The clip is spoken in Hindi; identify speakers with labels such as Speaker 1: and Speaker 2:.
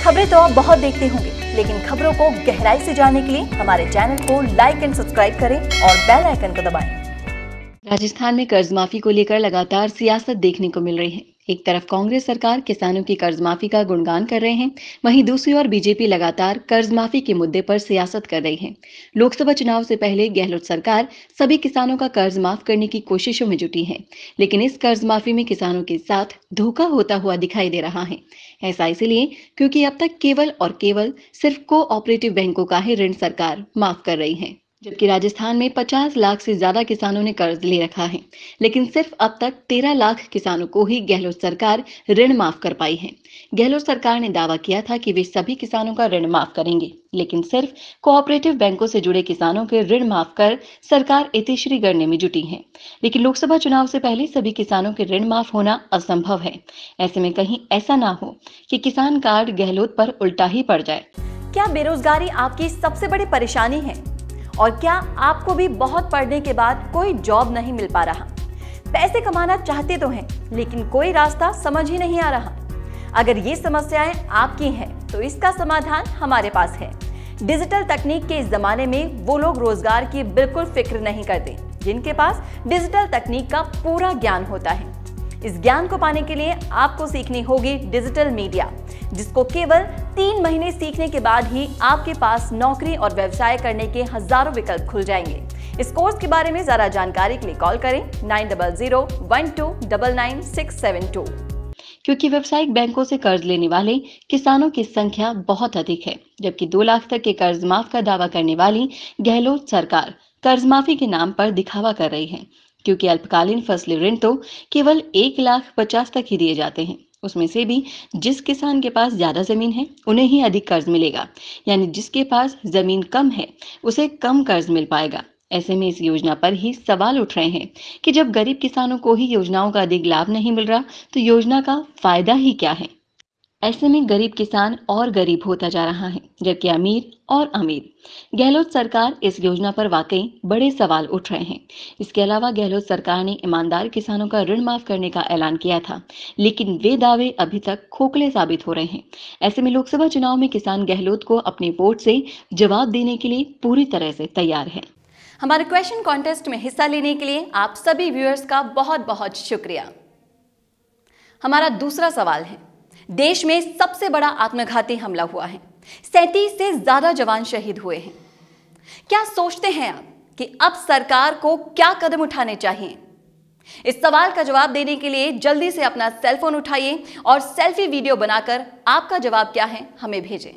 Speaker 1: खबरें तो आप बहुत देखते होंगे, लेकिन खबरों को गहराई से जानने के लिए हमारे चैनल को लाइक एंड सब्सक्राइब करें और बेल आइकन को दबाएं।
Speaker 2: राजस्थान में कर्ज माफी को लेकर लगातार सियासत देखने को मिल रही है। एक तरफ कांग्रेस सरकार किसानों की कर्ज माफी का गुणगान कर रहे हैं, वहीं दूसरी ओर बीजेपी लगातार कर्ज माफी के मुद्दे पर सियासत कर रही है। लोकसभा चुनाव से पहले गहलोत सरकार सभी किसानों का कर्ज माफ करने की कोशिशों में जुटी है, लेकिन इस कर्ज माफी में किसानों के साथ धोखा होता हुआ दिखाई दे रहा है। ऐसा इसलिए क्योंकि अब तक केवल और केवल सिर्फ कोऑपरेटिव बैंकों का ही ऋण सरकार माफ कर रही है, जबकि राजस्थान में 50 लाख से ज्यादा किसानों ने कर्ज ले रखा है, लेकिन सिर्फ अब तक 13 लाख किसानों को ही गहलोत सरकार ऋण माफ कर पाई है। गहलोत सरकार ने दावा किया था कि वे सभी किसानों का ऋण माफ करेंगे, लेकिन सिर्फ कोऑपरेटिव बैंकों से जुड़े किसानों के ऋण माफ कर सरकार इतिश्री करने में जुटी है। लेकिन लोकसभा चुनाव से पहले सभी किसानों के ऋण माफ होना असंभव है। ऐसे में कहीं ऐसा ना हो कि किसान कार्ड गहलोत पर उल्टा ही पड़ जाए।
Speaker 1: क्या बेरोजगारी आपकी सबसे बड़ी परेशानी है? और क्या आपको भी बहुत पढ़ने के बाद कोई जॉब नहीं मिल पा रहा? पैसे कमाना चाहते तो हैं, लेकिन कोई रास्ता समझ ही नहीं आ रहा। अगर ये समस्याएं आपकी हैं, तो इसका समाधान हमारे पास है। डिजिटल तकनीक के इस जमाने में वो लोग रोजगार की बिल्कुल फिक्र नहीं करते जिनके पास डिजिटल तकनीक का पूरा ज्ञान होता है। इस ज्ञान को पाने के लिए आपको सीखनी होगी डिजिटल मीडिया, जिसको केवल 3 महीने सीखने के बाद ही आपके पास नौकरी और व्यवसाय करने के हजारों विकल्प खुल जाएंगे। इस कोर्स के बारे में ज्यादा जानकारी के लिए कॉल करें 9001299672।
Speaker 2: क्योंकि व्यावसायिक बैंकों से कर्ज लेने वाले किसानों की संख्या बहुत अधिक है, जबकि 2 लाख तक के कर्ज माफ का दावा करने वाली गहलोत सरकार कर्ज माफी के नाम पर दिखावा कर रही है। क्योंकि अल्पकालीन फसली ऋण तो केवल 1,50,000 तक ही दिए जाते हैं, उसमें से भी जिस किसान के पास ज्यादा जमीन है उन्हें ही अधिक कर्ज मिलेगा, यानी जिसके पास जमीन कम है उसे कम कर्ज मिल पाएगा। ऐसे में इस योजना पर ही सवाल उठ रहे हैं कि जब गरीब किसानों को ही योजनाओं का अधिक लाभ नहीं मिल रहा, तो योजना का फायदा ही क्या है? ऐसे में गरीब किसान और गरीब होता जा रहा है, जबकि अमीर और अमीर। गहलोत सरकार इस योजना पर वाकई बड़े सवाल उठ रहे हैं। इसके अलावा गहलोत सरकार ने ईमानदार किसानों का ऋण माफ करने का ऐलान किया था, लेकिन वे दावे अभी तक खोखले साबित हो रहे हैं। ऐसे में लोकसभा चुनाव में किसान गहलोत को अपने वोट से जवाब देने के लिए पूरी तरह से तैयार है।
Speaker 1: हमारे क्वेश्चन कॉन्टेस्ट में हिस्सा लेने के लिए आप सभी व्यूअर्स का बहुत बहुत शुक्रिया। हमारा दूसरा सवाल है, देश में सबसे बड़ा आत्मघाती हमला हुआ है, 37 से ज्यादा जवान शहीद हुए हैं। क्या सोचते हैं आप कि अब सरकार को क्या कदम उठाने चाहिए? इस सवाल का जवाब देने के लिए जल्दी से अपना सेलफोन उठाइए और सेल्फी वीडियो बनाकर आपका जवाब क्या है हमें भेजें।